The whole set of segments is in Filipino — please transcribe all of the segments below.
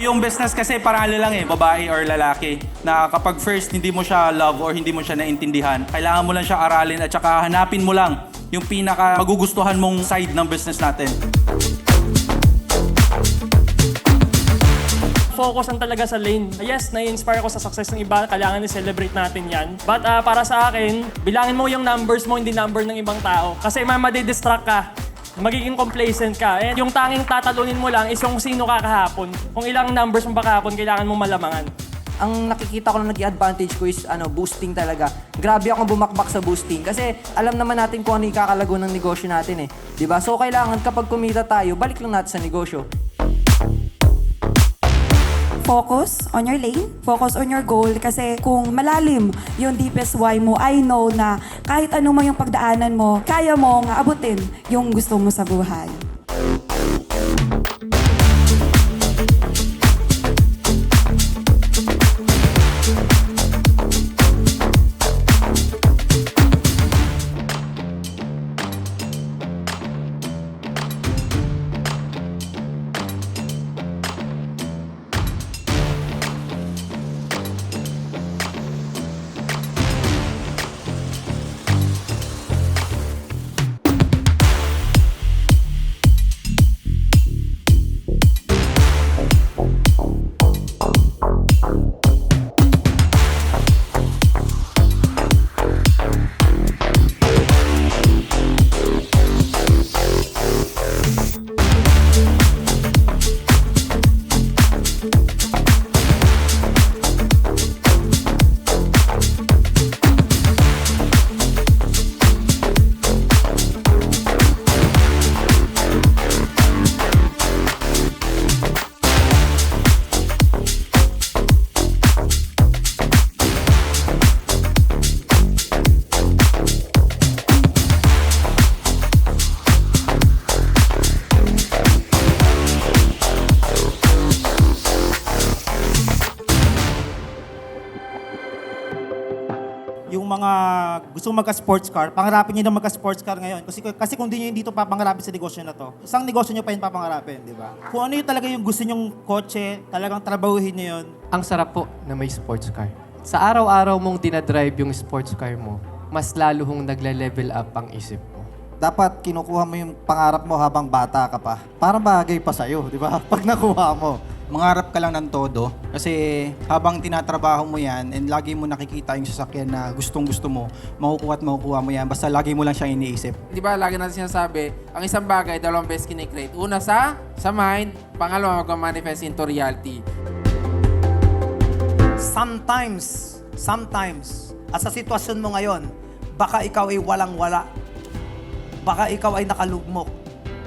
Yung business kasi parang ano lang babae or lalaki. Na kapag first hindi mo siya love or hindi mo siya naintindihan, kailangan mo lang siya aralin at saka hanapin mo lang yung pinaka magugustuhan mong side ng business natin. Focus lang talaga sa lane. Yes, na-inspire ako sa success ng iba, kailangan i-celebrate natin yan. But para sa akin, bilangin mo yung numbers mo, hindi number ng ibang tao. Kasi madidistract ka, magiging complacent ka. And yung tanging tatalunin mo lang is yung sino ka kahapon. Kung ilang numbers mo ba kahapon, kailangan mo malamangan. Ang nakikita ko na nag-advantage ko is boosting talaga. Grabe akong bumakbak sa boosting kasi alam naman natin kung ano ikakalago ng negosyo natin eh. 'Di ba? So kailangan kapag kumita tayo, balik lang natin sa negosyo. Focus on your lane, focus on your goal kasi kung malalim yung deepest why mo, I know na kahit ano man yung pagdaanan mo, kaya mong abutin yung gusto mo sa buhay. Yung mga gusto magka-sports car, pangarapin niyo na magka-sports car ngayon. Kasi kung di niyo dito papangarapin sa negosyo na to, isang negosyo niyo pa yun papangarapin, di ba? Kung ano yung talaga yung gusto niyong kotse, talagang trabahuhin niyo yun. Ang sarap po na may sports car. Sa araw-araw mong dinadrive yung sports car mo, mas lalo hong nagle-level up ang isip mo. Dapat kinukuha mo yung pangarap mo habang bata ka pa. Para bagay pa sa'yo, di ba? Pag nakuha mo. Mangarap ka lang ng todo kasi habang tinatrabaho mo yan and lagi mo nakikita yung sasakyan na gustong-gusto mo, makukuha at makukuha mo yan. Basta lagi mo lang siyang iniisip. Di ba, lagi natin sinasabi, ang isang bagay, dalawang beses kinikreate. Una sa mind, pangalawa mag-manifest into reality. Sometimes, at sa sitwasyon mo ngayon, baka ikaw ay walang-wala. Baka ikaw ay nakalugmok.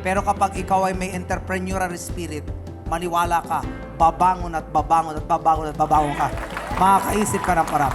Pero kapag ikaw ay may entrepreneurial spirit, maniwala ka, babangon at babangon at babangon at babangon ka. Makakaisip ka ng parang.